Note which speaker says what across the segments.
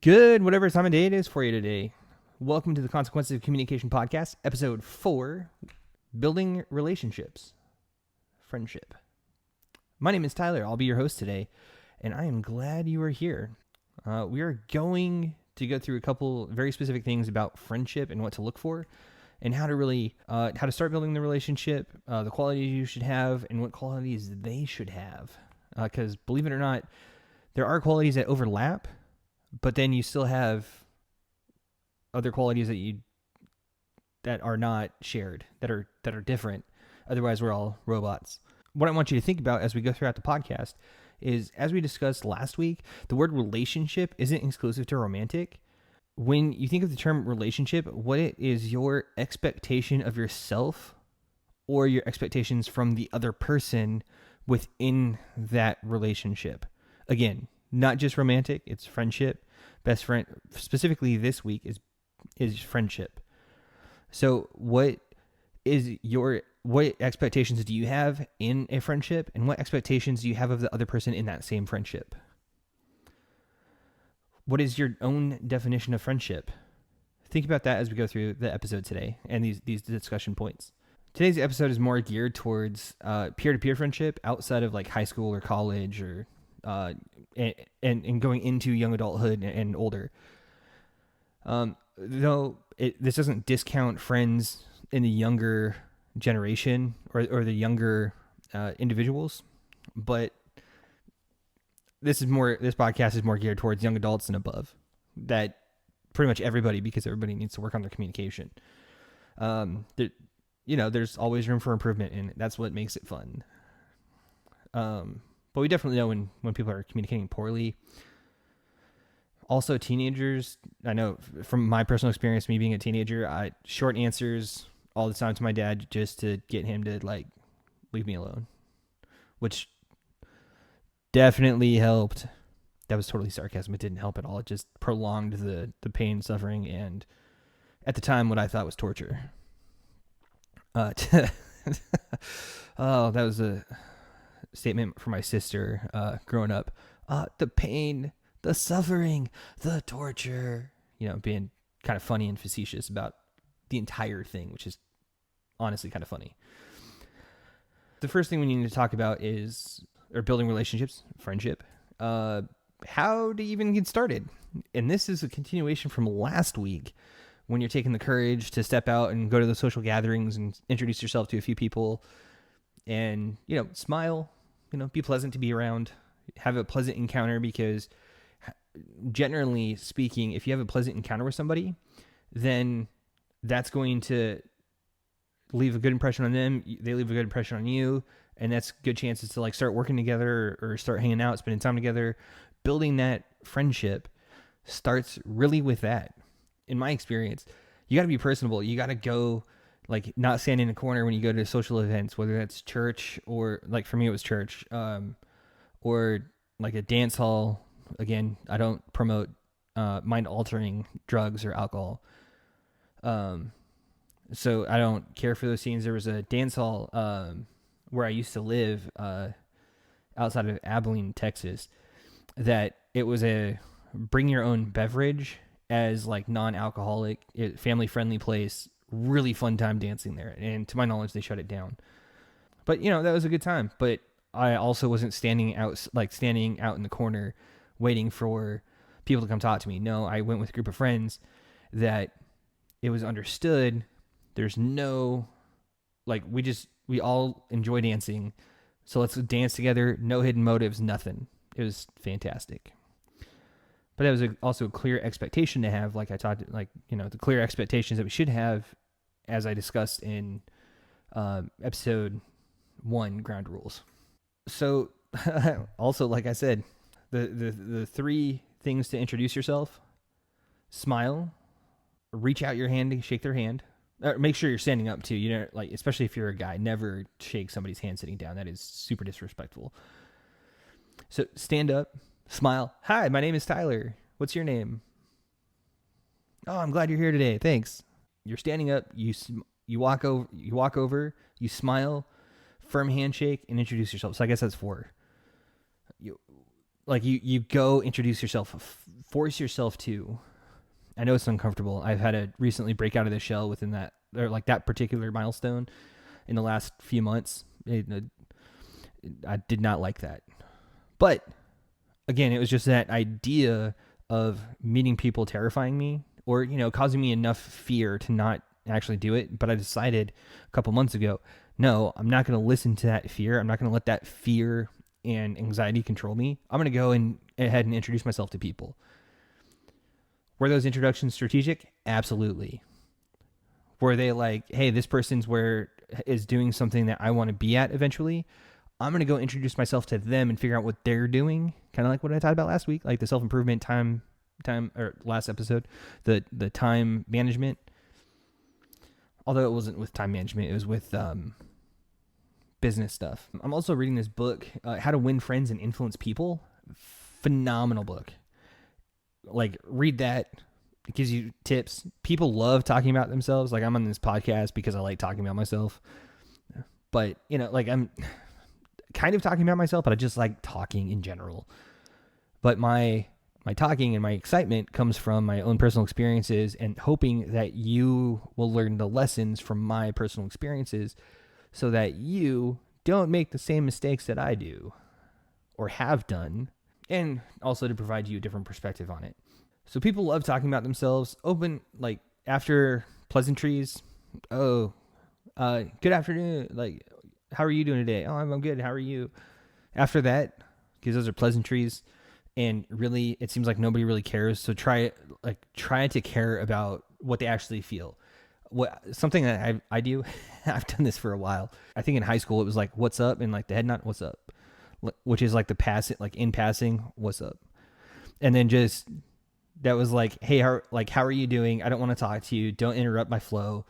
Speaker 1: Good, whatever time of day it is for you today. Welcome to the Consequences of Communication podcast, episode 4, Building Relationships, Friendship. My name is Tyler. I'll be your host today, and I am glad you are here. We are going to go through a couple very specific things about friendship and what to look for, and how to really, how to start building the relationship, the qualities you should have, and what qualities they should have. Because believe it or not, there are qualities that overlap, but then you still have other qualities that are not shared, that are different. Otherwise, we're all robots. What I want you to think about as we go throughout the podcast is, as we discussed last week, the word relationship isn't exclusive to romantic. When you think of the term relationship, what it is your expectation of yourself or your expectations from the other person within that relationship. Again, not just romantic, it's friendship. Best friend, specifically this week, is friendship. So what expectations do you have in a friendship, and what expectations do you have of the other person in that same friendship? What is your own definition of friendship? Think about that as we go through the episode today and these discussion points. Today's episode is more geared towards peer-to-peer friendship outside of like high school or college or and going into young adulthood and older. Though this doesn't discount friends in the younger generation or the younger individuals, but this podcast is more geared towards young adults and above. That pretty much everybody, because everybody needs to work on their communication. There's always room for improvement, and that's what makes it fun. But we definitely know when people are communicating poorly. Also, teenagers, I know from my personal experience, me being a teenager, short answers all the time to my dad just to get him to like leave me alone, which definitely helped. That was totally sarcasm. It didn't help at all. It just prolonged the pain, suffering, and at the time what I thought was torture. That was a statement from my sister growing up. The pain, the suffering, the torture, being kind of funny and facetious about the entire thing, which is honestly kind of funny. The first thing we need to talk about is building relationships, friendship. How to even get started. And this is a continuation from last week, when you're taking the courage to step out and go to the social gatherings and introduce yourself to a few people and, smile, be pleasant to be around, have a pleasant encounter, because generally speaking, if you have a pleasant encounter with somebody, then that's going to leave a good impression on them. They leave a good impression on you, and that's good chances to like start working together or start hanging out, spending time together. Building that friendship starts really with that. In my experience, you got to be personable. You got to go, like, not stand in a corner when you go to social events, whether that's church or, like, for me it was church, or like a dance hall. Again, I don't promote mind-altering drugs or alcohol, so I don't care for those scenes. There was a dance hall where I used to live outside of Abilene, Texas, that it was a bring your own beverage as like non-alcoholic, family-friendly place. Really fun time dancing there, and to my knowledge, they shut it down. But that was a good time. But I also wasn't standing out in the corner waiting for people to come talk to me. No, I went with a group of friends that it was understood. There's no, like, we all enjoy dancing, so let's dance together. No hidden motives, nothing. It was fantastic. But that was also a clear expectation to have, like I talked, like, the clear expectations that we should have, as I discussed in episode 1, Ground Rules. So, also, like I said, the 3 things to introduce yourself: smile, reach out your hand to shake their hand. Make sure you're standing up too. Like, especially if you're a guy, never shake somebody's hand sitting down. That is super disrespectful. So stand up, smile. Hi, my name is Tyler. What's your name? Oh, I'm glad you're here today. Thanks. You're standing up. You walk over. You smile, firm handshake, and introduce yourself. So I guess that's 4. like you go introduce yourself, force yourself to. I know it's uncomfortable. I've had to recently break out of the shell within that, or like that particular milestone in the last few months. I did not like that. But again, it was just that idea of meeting people terrifying me, or, causing me enough fear to not actually do it. But I decided a couple months ago, no, I'm not going to listen to that fear. I'm not going to let that fear and anxiety control me. I'm going to go ahead and introduce myself to people. Were those introductions strategic? Absolutely. Were they like, hey, this person's is doing something that I want to be at eventually? I'm going to go introduce myself to them and figure out what they're doing. Kind of like what I talked about last week, like the self-improvement time, or last episode, the time management. Although it wasn't with time management, it was with business stuff. I'm also reading this book, How to Win Friends and Influence People. Phenomenal book. Like, read that. It gives you tips. People love talking about themselves. Like, I'm on this podcast because I like talking about myself. But, like, I'm kind of talking about myself, but I just like talking in general. But my talking and my excitement comes from my own personal experiences, and hoping that you will learn the lessons from my personal experiences so that you don't make the same mistakes that I do or have done, and also to provide you a different perspective on it. So people love talking about themselves. Open, like, after pleasantries. Oh, good afternoon. Like, how are you doing today? Oh, I'm good. How are you? After that, because those are pleasantries, and really, it seems like nobody really cares. So try to care about what they actually feel. Something that I do, I've done this for a while. I think in high school it was like, what's up? And like the head nod, what's up? Which is like the like in passing, what's up? And then just, that was like, hey, how are you doing? I don't want to talk to you. Don't interrupt my flow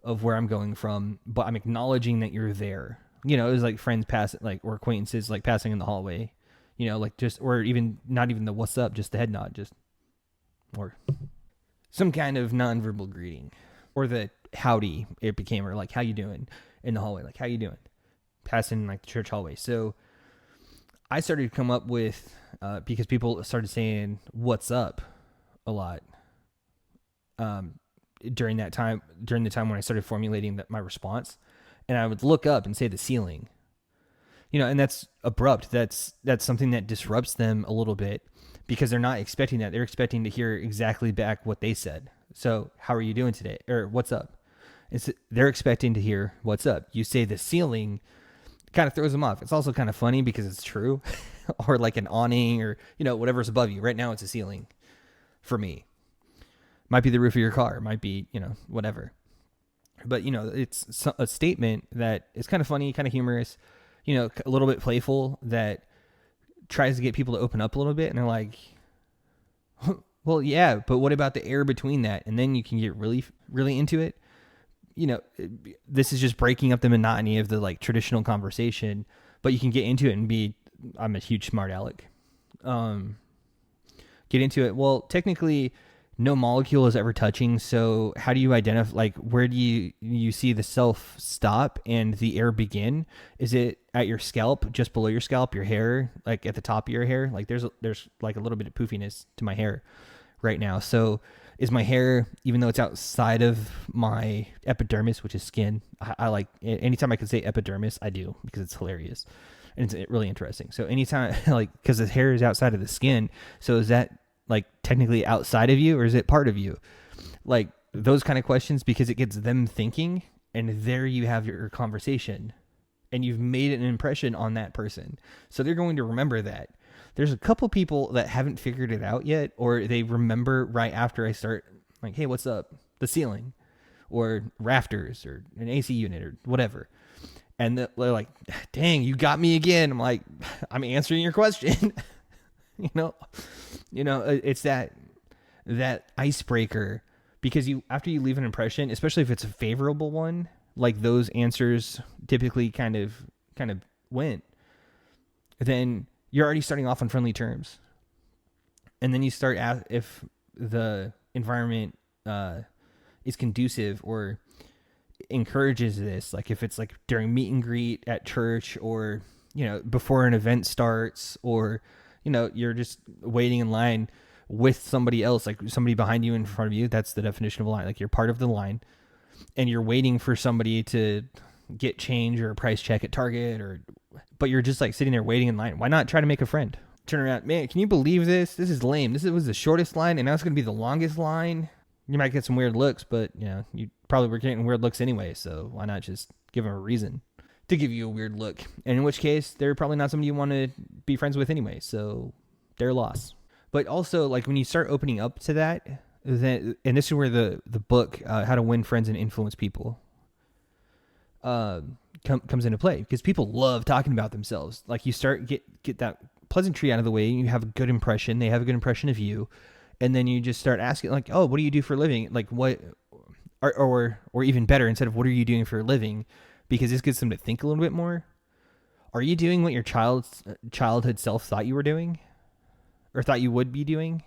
Speaker 1: of where I'm going from, but I'm acknowledging that you're there. It was like friends passing, like, or acquaintances, like passing in the hallway, like just, or even not even the what's up, just the head nod, just, or some kind of nonverbal greeting, or the howdy it became, or like, how you doing in the hallway? Like, how you doing? Passing like the church hallway. So I started to come up with, because people started saying what's up a lot, during the time when I started formulating my response, and I would look up and say the ceiling, and that's abrupt. That's something that disrupts them a little bit, because they're not expecting that. They're expecting to hear exactly back what they said. So, how are you doing today? Or what's up? They're expecting to hear what's up. You say the ceiling, kind of throws them off. It's also kind of funny because it's true. Or like an awning, or, whatever's above you. Right now it's a ceiling for me. Might be the roof of your car. Might be, whatever. But, it's a statement that is kind of funny, kind of humorous, a little bit playful, that tries to get people to open up a little bit. And they're like, well, yeah, but what about the air between that? And then you can get really, really into it. This is just breaking up the monotony of the like traditional conversation, but you can get into it and be, I'm a huge smart aleck. Get into it. Well, technically, no molecule is ever touching. So how do you identify, like, where do you see the self stop and the air begin? Is it at your scalp, just below your scalp, your hair, like at the top of your hair? Like there's like a little bit of poofiness to my hair right now. So is my hair, even though it's outside of my epidermis, which is skin, I like, anytime I can say epidermis, I do, because it's hilarious. And it's really interesting. So anytime, like, because the hair is outside of the skin, so is that like technically outside of you, or is it part of you? Like those kind of questions, because it gets them thinking, and there you have your conversation, and you've made an impression on that person. So they're going to remember that. There's a couple people that haven't figured it out yet, or they remember right after I start, like, hey, what's up? The ceiling, or rafters, or an AC unit, or whatever. And they're like, dang, you got me again. I'm like, I'm answering your question. It's that icebreaker, because after you leave an impression, especially if it's a favorable one, like those answers typically kind of went, then you're already starting off on friendly terms. And then you start if the environment is conducive or encourages this, like if it's like during meet and greet at church, or before an event starts, or You're just waiting in line with somebody else, like somebody behind you, in front of you. That's the definition of a line. Like, you're part of the line, and you're waiting for somebody to get change or a price check at Target, but you're just like sitting there waiting in line. Why not try to make a friend? Turn around, man, can you believe this? This is lame. Was the shortest line, and now it's going to be the longest line. You might get some weird looks, but you probably were getting weird looks anyway, so why not just give them a reason to give you a weird look? And in which case, they're probably not somebody you want to be friends with anyway, so their loss. But also, like, when you start opening up to that, then, and this is where the book, How to Win Friends and Influence People, comes into play, because people love talking about themselves. Like, you start get that pleasantry out of the way, and you have a good impression. They have a good impression of you, and then you just start asking, like, oh, what do you do for a living? Like, what, or even better, instead of what are you doing for a living, because this gets them to think a little bit more. Are you doing what your childhood self thought you were doing, or thought you would be doing?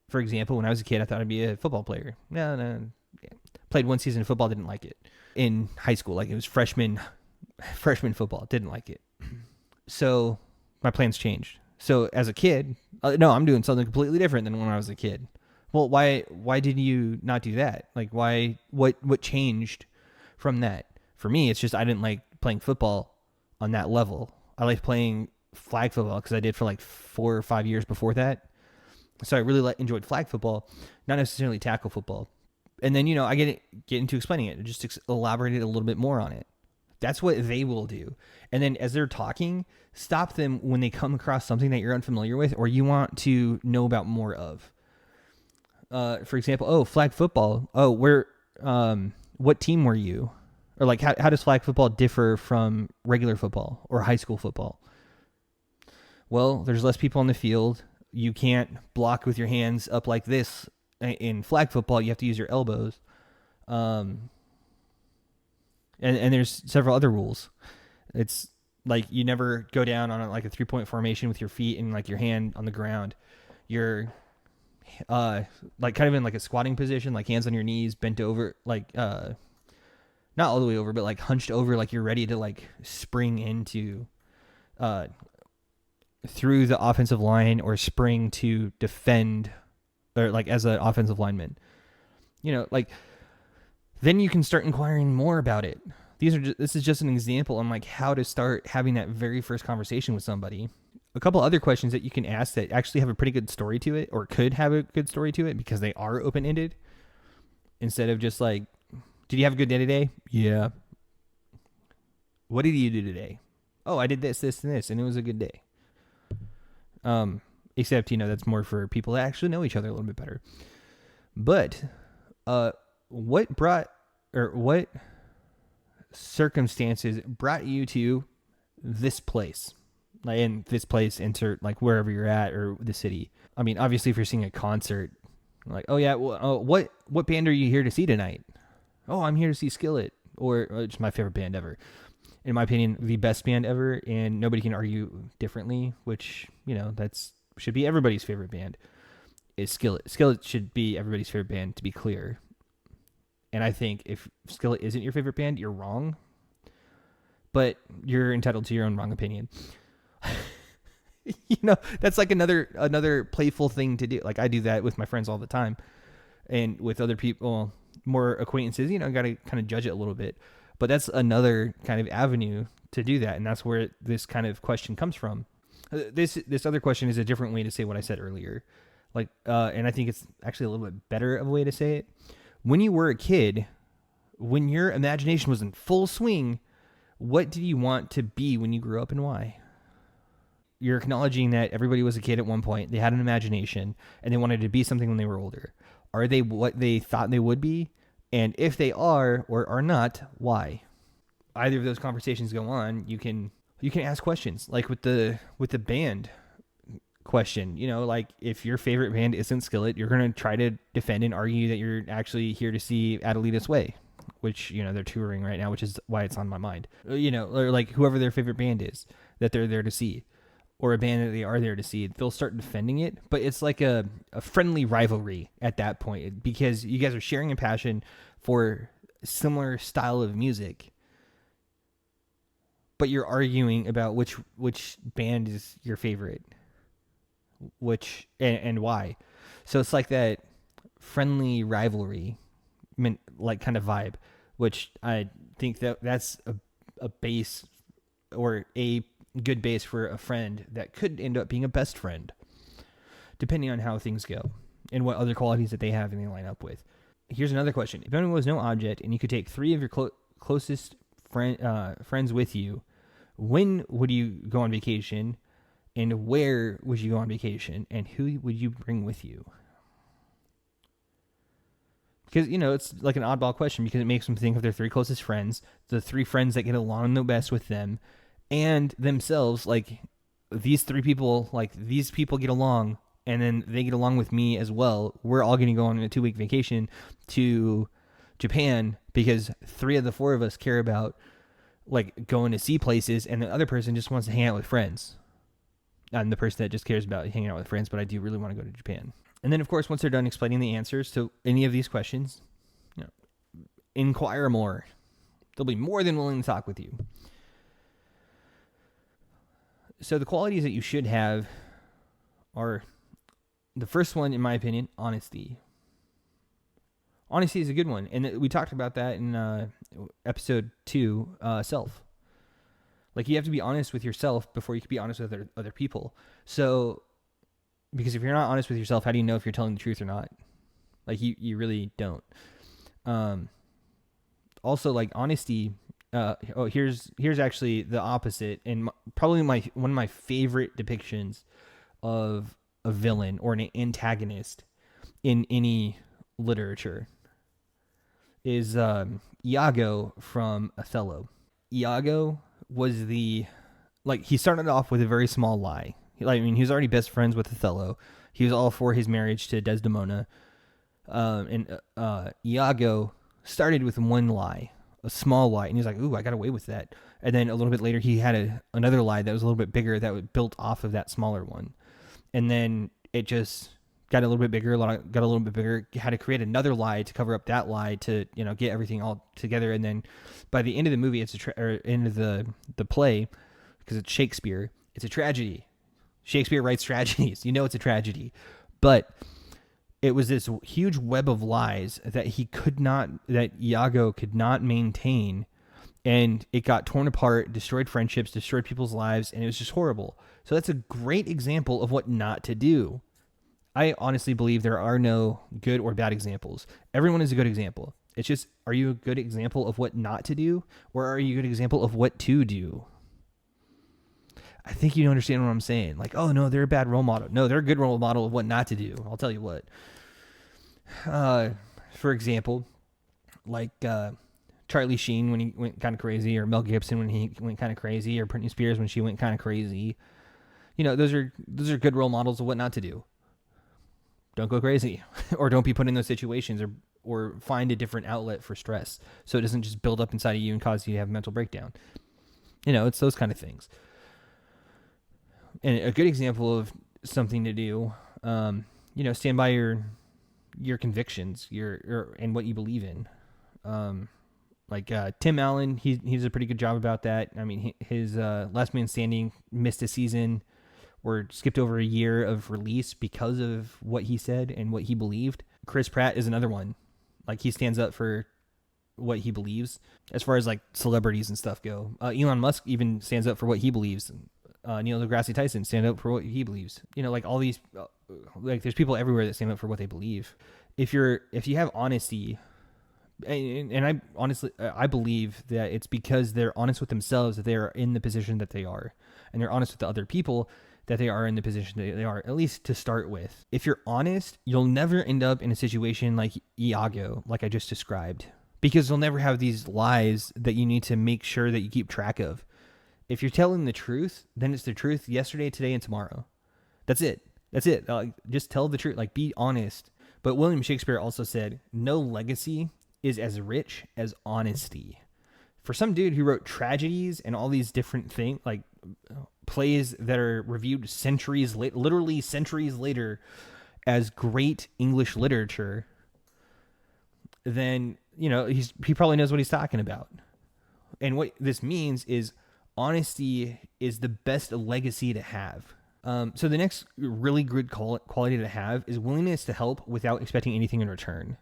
Speaker 1: For example, when I was a kid, I thought I'd be a football player. No. Played one season of football, didn't like it. In high school, like, it was freshman football, didn't like it. So my plans changed. So as a kid, no, I'm doing something completely different than when I was a kid. Well, why did you not do that? Like, why, what changed from that? For me, it's just I didn't like playing football on that level. I liked playing flag football because I did for like 4 or 5 years before that. So I really enjoyed flag football, not necessarily tackle football. And then, I get into explaining it, just elaborate a little bit more on it. That's what they will do. And then as they're talking, stop them when they come across something that you're unfamiliar with or you want to know about more of. For example, flag football. What team were you? Or like, how does flag football differ from regular football or high school football? Well, there's less people on the field. You can't block with your hands up like this. In flag football, you have to use your elbows. And there's several other rules. It's like you never go down on like a 3-point formation with your feet and like your hand on the ground. You're like kind of in like a squatting position, like hands on your knees, bent over, like not all the way over, but like hunched over, like you're ready to like spring into through the offensive line or spring to defend, or like as an offensive lineman. Like, then you can start inquiring more about it. This is just an example on like how to start having that very first conversation with somebody. A couple other questions that you can ask that actually have a pretty good story to it, or could have a good story to it, because they are open-ended, instead of just like, did you have a good day today? Yeah. What did you do today? Oh, I did this, this, and this, and it was a good day. Except, that's more for people that actually know each other a little bit better. But, what circumstances brought you to this place? Like, in this place, insert like wherever you're at or the city. I mean, obviously, if you're seeing a concert, like, oh yeah, well, what band are you here to see tonight? Oh, I'm here to see Skillet, or it's my favorite band ever. In my opinion, the best band ever, and nobody can argue differently, which, that's should be everybody's favorite band, is Skillet. Skillet should be everybody's favorite band, to be clear. And I think if Skillet isn't your favorite band, you're wrong. But you're entitled to your own wrong opinion. That's like another playful thing to do. Like, I do that with my friends all the time. And with other people, more acquaintances, got to kind of judge it a little bit. But that's another kind of avenue to do that. And that's where this kind of question comes from. This other question is a different way to say what I said earlier. Like, and I think it's actually a little bit better of a way to say it. When you were a kid, when your imagination was in full swing, what did you want to be when you grew up, and why? You're acknowledging that everybody was a kid at one point. They had an imagination, and they wanted to be something when they were older. Are they what they thought they would be? And if they are or are not, why? Either of those conversations go on, you can ask questions, like with the band question. Like, if your favorite band isn't Skillet, you're going to try to defend and argue that you're actually here to see Adelita's Way, which, they're touring right now, which is why it's on my mind. Or like whoever their favorite band is that they're there to see, or a band that they are there to see, they'll start defending it. But it's like a friendly rivalry at that point, because you guys are sharing a passion for similar style of music, but you're arguing about which band is your favorite. and why. So it's like that friendly rivalry, like kind of vibe, which I think that's a base or a good base for a friend that could end up being a best friend, depending on how things go and what other qualities that they have and they line up with. Here's another question. If anyone was no object and you could take three of your closest friends with you, when would you go on vacation and where would you go on vacation and who would you bring with you? Because, it's like an oddball question because it makes them think of their three closest friends, the three friends that get along the best with them, and themselves. Like, these these people get along, and then they get along with me as well. We're all going to go on a 2-week vacation to Japan because 3 of the 4 of us care about, like, going to see places, and the other person just wants to hang out with friends. I'm the person that just cares about hanging out with friends, but I do really want to go to Japan. And then, of course, once they're done explaining the answers to any of these questions, inquire more. They'll be more than willing to talk with you. So the qualities that you should have are, the first one, in my opinion, honesty. Honesty is a good one. And we talked about that in episode 2, self. Like, you have to be honest with yourself before you can be honest with other people. So, because if you're not honest with yourself, how do you know if you're telling the truth or not? Like, you really don't. Also, like, honesty. Here's actually the opposite, and probably one of my favorite depictions of a villain or an antagonist in any literature is Iago from Othello. Iago was he started off with a very small lie. He was already best friends with Othello. He was all for his marriage to Desdemona. And Iago started with one lie, a small lie, and he's like, "Ooh, I got away with that." And then a little bit later, he had another lie that was a little bit bigger that was built off of that smaller one. And then it just got a little bit bigger, had to create another lie to cover up that lie to, get everything all together. And then by the end of the movie, end of the play, because it's Shakespeare, it's a tragedy. Shakespeare writes tragedies. It's a tragedy. But it was this huge web of lies that Iago could not maintain. And it got torn apart, destroyed friendships, destroyed people's lives, and it was just horrible. So that's a great example of what not to do. I honestly believe there are no good or bad examples. Everyone is a good example. It's just, are you a good example of what not to do, or are you a good example of what to do? I think you understand what I'm saying. Like, oh no, they're a bad role model. No, they're a good role model of what not to do. I'll tell you what. For example, like Charlie Sheen when he went kind of crazy, or Mel Gibson when he went kind of crazy, or Britney Spears when she went kind of crazy. Those are good role models of what not to do. Don't go crazy, or don't be put in those situations, or find a different outlet for stress so it doesn't just build up inside of you and cause you to have a mental breakdown. It's those kind of things. And a good example of something to do, stand by your convictions, and what you believe in. Like Tim Allen, he does a pretty good job about that. I mean, his Last Man Standing missed a season or skipped over a year of release because of what he said and what he believed. Chris Pratt is another one. Like, he stands up for what he believes as far as like celebrities and stuff go. Elon Musk even stands up for what he believes. Neil deGrasse Tyson stand up for what he believes. Like all these, there's people everywhere that stand up for what they believe. If you have honesty, and I believe that it's because they're honest with themselves that they are in the position that they are, and they're honest with the other people that they are in the position that they are, at least to start with. If you're honest, you'll never end up in a situation like Iago, like I just described, because you'll never have these lies that you need to make sure that you keep track of. If you're telling the truth, then it's the truth yesterday, today, and tomorrow. That's it. Just tell the truth. Like, be honest. But William Shakespeare also said, no legacy is as rich as honesty. For some dude who wrote tragedies and all these different things, like plays that are reviewed literally centuries later as great English literature, then, he probably knows what he's talking about. And what this means is honesty is the best legacy to have. So the next really good quality to have is willingness to help without expecting anything in return.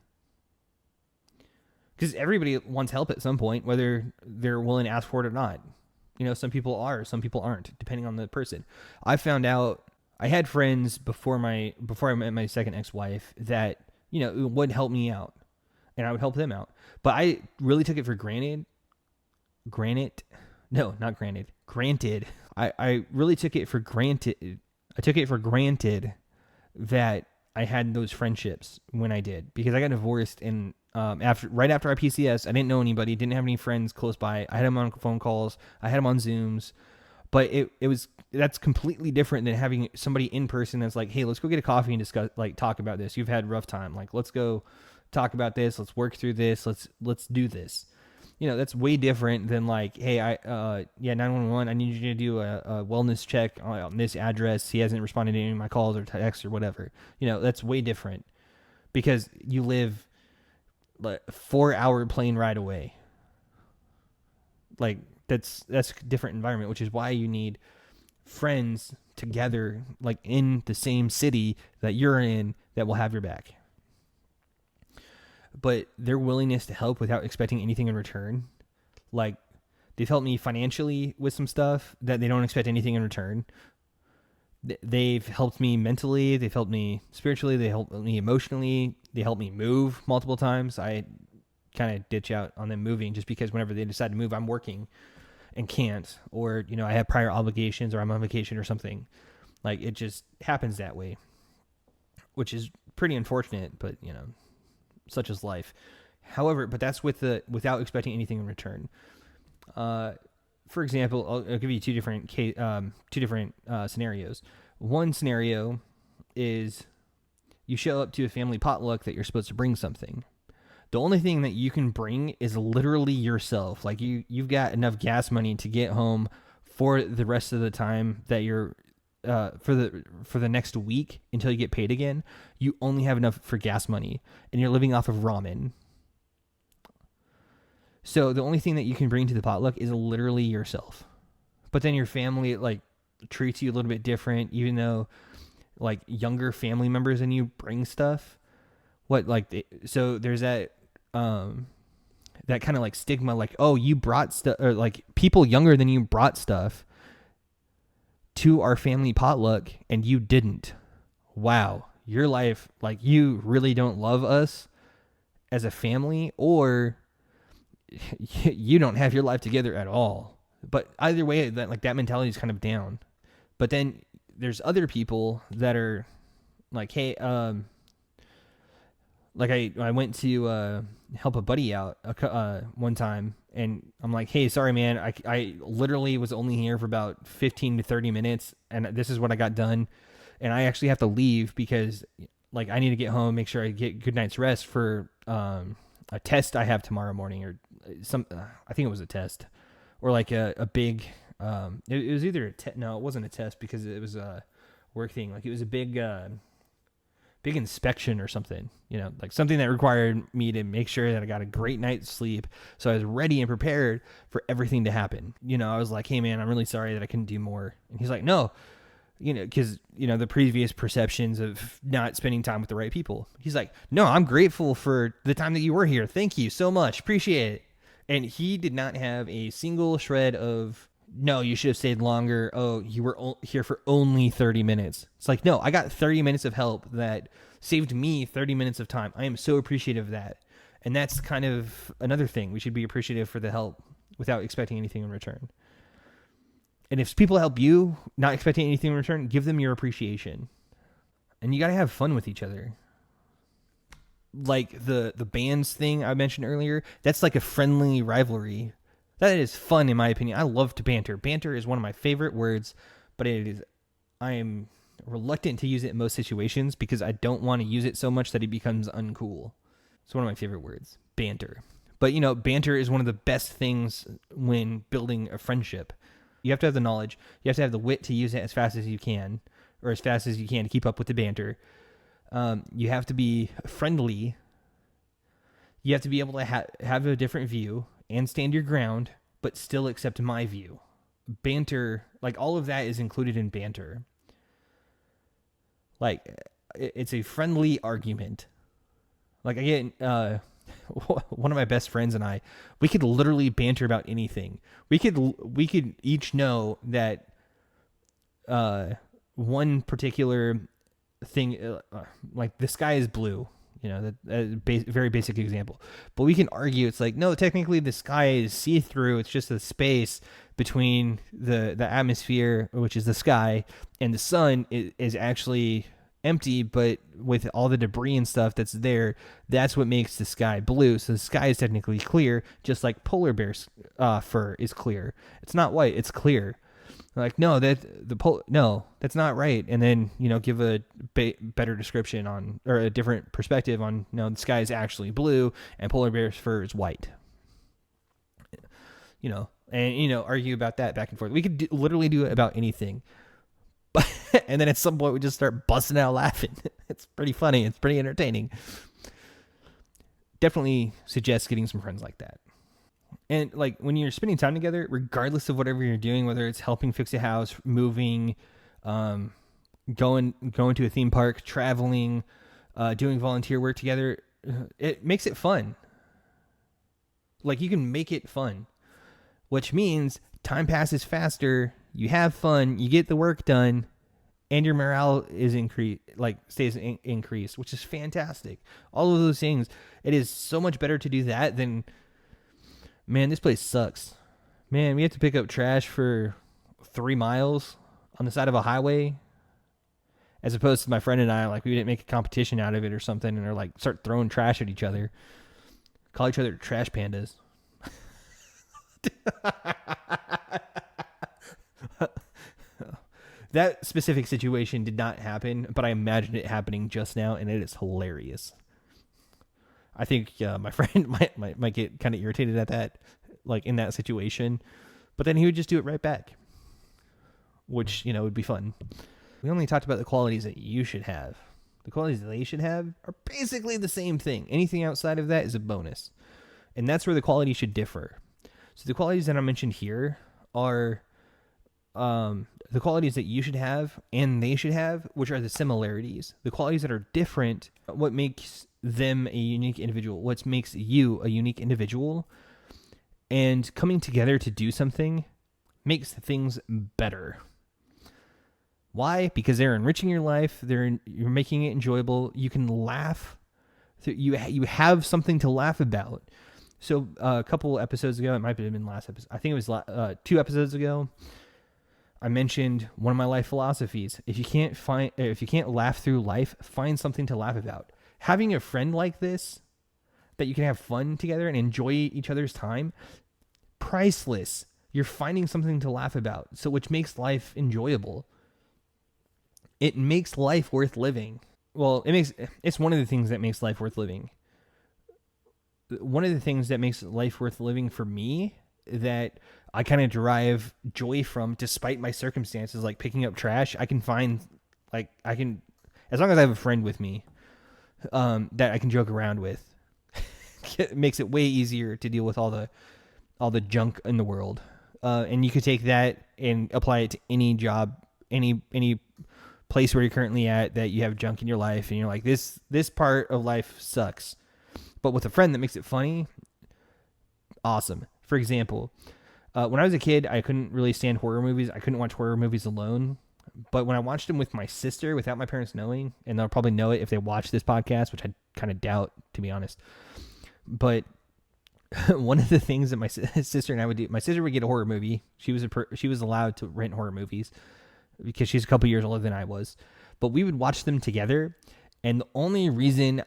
Speaker 1: Because everybody wants help at some point, whether they're willing to ask for it or not. Some people are, some people aren't, depending on the person. I found out I had friends before I met my second ex-wife that would help me out, and I would help them out. But I really took it for granted. No, not granted. Granted. I really took it for granted. I took it for granted that I had those friendships when I did, because I got divorced, and right after our PCS, I didn't know anybody, didn't have any friends close by. I had them on phone calls, I had them on Zooms, but that's completely different than having somebody in person that's like, hey, let's go get a coffee and discuss, like, talk about this. You've had a rough time, like, let's go talk about this. Let's work through this. Let's do this. That's way different than like, hey, 911, I need you to do a wellness check on this address. He hasn't responded to any of my calls or texts or whatever. That's way different, because you live like a 4-hour plane ride away. Like, that's a different environment, which is why you need friends together, like in the same city that you're in, that will have your back. But their willingness to help without expecting anything in return, like, they've helped me financially with some stuff that they don't expect anything in return. They've helped me mentally. They've helped me spiritually. They helped me emotionally. They helped me move multiple times. I kind of ditch out on them moving just because whenever they decide to move, I'm working and can't, or, I have prior obligations, or I'm on vacation or something. Like, it just happens that way, which is pretty unfortunate, but, such is life. However, but that's without expecting anything in return. For example, I'll give you two different scenarios. One scenario is you show up to a family potluck that you're supposed to bring something. The only thing that you can bring is literally yourself. Like, you've got enough gas money to get home for the rest of the time that you're for the next week until you get paid again. You only have enough for gas money, and you're living off of ramen. So the only thing that you can bring to the potluck is literally yourself. But then your family, like, treats you a little bit different, even though, like, younger family members than you bring stuff. So there's that that kind of like stigma, like, oh, you brought stuff, or like people younger than you brought stuff to our family potluck and you didn't. Wow, your life, like, you really don't love us as a family, or you don't have your life together at all. But either way, that mentality is kind of down. But then there's other people that are like, hey, like I went to help a buddy out one time, and I'm like, hey, sorry, man, I literally was only here for about 15 to 30 minutes, and this is what I got done, and I actually have to leave because, like, I need to get home, make sure I get good night's rest for a test I have tomorrow morning, or I think it was a test, or like a big, it was either no, it wasn't a test because it was a work thing, like it was a big inspection or something, like something that required me to make sure that I got a great night's sleep. So I was ready and prepared for everything to happen. I was like, hey man, I'm really sorry that I couldn't do more. And he's like, no, because, the previous perceptions of not spending time with the right people. He's like, no, I'm grateful for the time that you were here. Thank you so much. Appreciate it. And he did not have a single shred of, no, you should have stayed longer. Oh, you were here for only 30 minutes. It's like, no, I got 30 minutes of help that saved me 30 minutes of time. I am so appreciative of that. And that's kind of another thing. We should be appreciative for the help without expecting anything in return. And if people help you, not expecting anything in return, give them your appreciation. And you got to have fun with each other. Like the bands thing I mentioned earlier, that's like a friendly rivalry. That is fun, in my opinion. I love to banter. Banter is one of my favorite words, but I am reluctant to use it in most situations because I don't want to use it so much that it becomes uncool. It's one of my favorite words, banter. But, banter is one of the best things when building a friendship. You have to have the knowledge. You have to have the wit to use it as fast as you can, or as fast as you can to keep up with the banter. You have to be friendly. You have to be able to have a different view and stand your ground, but still accept my view. Banter, like all of that is included in banter. Like it's a friendly argument. Like I get one of my best friends and I, we could literally banter about anything. We could each know that uh, one particular thing, like the sky is blue. You know, very basic example. But we can argue it's like, no, technically the sky is see through. It's just a space between the atmosphere, which is the sky, and the sun is actually empty, but with all the debris and stuff that's there, that's what makes the sky blue. So the sky is technically clear, just like polar bear's fur is clear. It's not white, it's clear. Like, no, no, that's not right. And then, give a better description on, or a different perspective on, the sky is actually blue and polar bear's fur is white. And argue about that back and forth. We could literally do it about anything. But and then at some point we just start busting out laughing. It's pretty funny. It's pretty entertaining. Definitely suggest getting some friends like that. And like when you're spending time together, regardless of whatever you're doing, whether it's helping fix a house, moving, going to a theme park, traveling, doing volunteer work together, it makes it fun. Like you can make it fun, which means time passes faster. You have fun. You get the work done, and your morale is stays increased, which is fantastic. All of those things. It is so much better to do that than, man, this place sucks. Man, we have to pick up trash for 3 miles on the side of a highway, as opposed to my friend and I, like, we didn't make a competition out of it or something, and they're like, start throwing trash at each other, call each other trash pandas. That specific situation did not happen, but I imagined it happening just now, and it is hilarious. I think my friend might get kind of irritated at that, like in that situation, but then he would just do it right back, which would be fun. We only talked about the qualities that you should have. The qualities that they should have are basically the same thing. Anything outside of that is a bonus, and that's where the qualities should differ. So the qualities that I mentioned here are the qualities that you should have and they should have, which are the similarities. The qualities that are different, what makes them a unique individual, what makes you a unique individual, and coming together to do something makes things better. Why? Because they're enriching your life. You're making it enjoyable. You can laugh. You have something to laugh about. So a couple episodes ago, it might have been last episode. I think it was 2 episodes ago. I mentioned one of my life philosophies. If you can't laugh through life, find something to laugh about. Having a friend like this that you can have fun together and enjoy each other's time, priceless. You're finding something to laugh about, so which makes life enjoyable. It makes life worth living. Well, it's one of the things that makes life worth living. One of the things that makes life worth living for me, that I kind of derive joy from despite my circumstances, like picking up trash, I can find, as long as I have a friend with me, that I can joke around with, it makes it way easier to deal with all the junk in the world. And you could take that and apply it to any job, any place where you're currently at that you have junk in your life, and you're like, this part of life sucks. But with a friend that makes it funny, awesome. For example, when I was a kid, I couldn't really stand horror movies. I couldn't watch horror movies alone. But when I watched them with my sister, without my parents knowing, and they'll probably know it if they watch this podcast, which I kind of doubt, to be honest. But one of the things that my sister and I would do, my sister would get a horror movie. She was allowed to rent horror movies because she's a couple years older than I was. But we would watch them together. And the only reason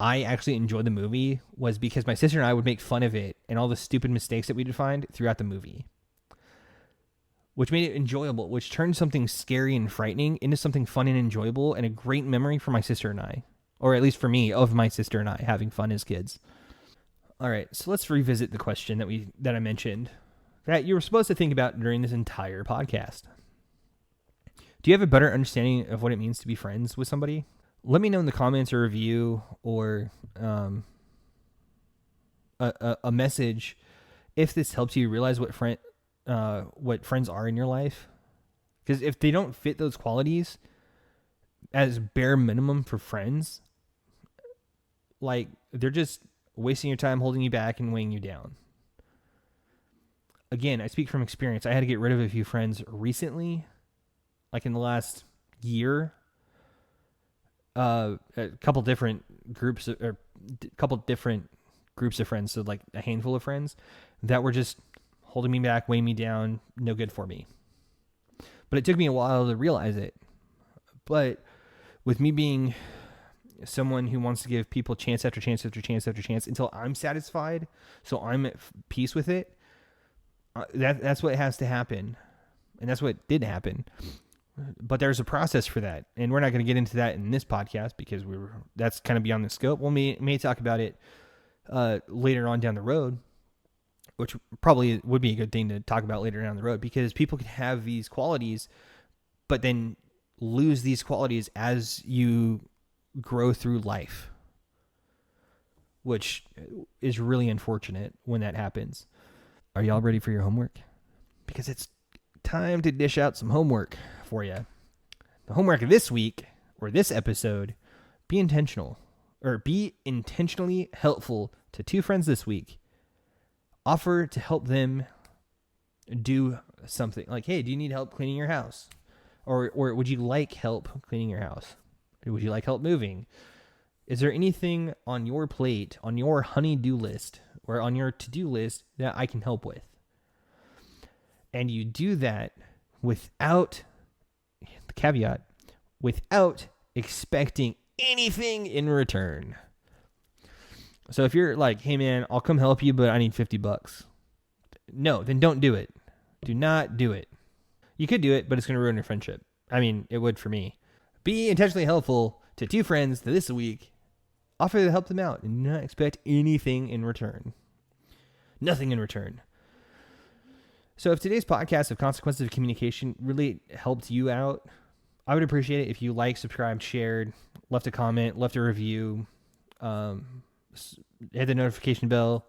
Speaker 1: I actually enjoyed the movie was because my sister and I would make fun of it and all the stupid mistakes that we'd find throughout the movie, which made it enjoyable, which turned something scary and frightening into something fun and enjoyable and a great memory for my sister and I, or at least for me, of my sister and I having fun as kids. All right, so let's revisit the question that I mentioned that you were supposed to think about during this entire podcast. Do you have a better understanding of what it means to be friends with somebody? Let me know in the comments or review or a message if this helps you realize what friends are in your life. Because if they don't fit those qualities, as bare minimum for friends, like they're just wasting your time, holding you back, and weighing you down. Again, I speak from experience. I had to get rid of a few friends recently, like in the last year. A couple different groups, or a couple different groups of friends, so like a handful of friends that were just holding me back, weighing me down, no good for me. But it took me a while to realize it. But with me being someone who wants to give people chance after chance after chance after chance until I'm satisfied, so I'm at peace with it, that's what has to happen. And that's what did happen. But there's a process for that. And we're not going to get into that in this podcast because that's kind of beyond the scope. We'll may talk about it later on down the road, which probably would be a good thing to talk about later down the road, because people can have these qualities, but then lose these qualities as you grow through life, which is really unfortunate when that happens. Are y'all ready for your homework? Because it's time to dish out some homework for you. The homework this week, or this episode, be intentional, or be intentionally helpful to 2 friends this week. Offer to help them do something. Like, hey, do you need help cleaning your house? Or would you like help cleaning your house? Or would you like help moving? Is there anything on your plate, on your honey-do list, or on your to-do list that I can help with? And you do that without, the caveat, without expecting anything in return. So if you're like, hey man, I'll come help you, but I need $50. No, then don't do it. Do not do it. You could do it, but it's going to ruin your friendship. I mean, it would for me. Be intentionally helpful to 2 friends this week. Offer to help them out and not expect anything in return. Nothing in return. So if today's podcast of Consequences of Communication really helped you out, I would appreciate it if you liked, subscribed, shared, left a comment, left a review, hit the notification bell.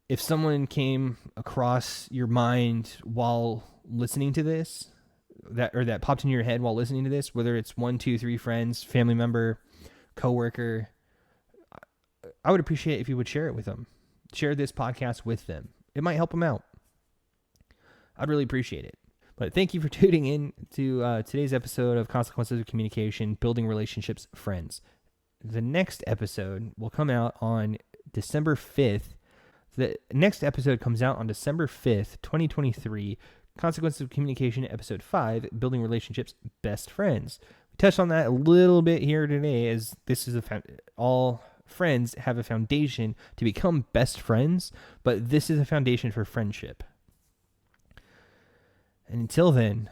Speaker 1: If someone came across your mind while listening to this, that popped in your head while listening to this, whether it's 1, 2, 3 friends, family member, coworker, I would appreciate it if you would share it with them. Share this podcast with them. It might help them out. I'd really appreciate it. But thank you for tuning in to today's episode of Consequences of Communication, Building Relationships, Friends. The next episode will come out on December 5th. The next episode comes out on December 5th, 2023. Consequences of Communication, Episode 5, Building Relationships, Best Friends. We touched on that a little bit here today, as this is all friends have a foundation to become best friends, but this is a foundation for friendship. And until then,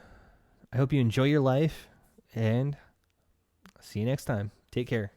Speaker 1: I hope you enjoy your life, and see you next time. Take care.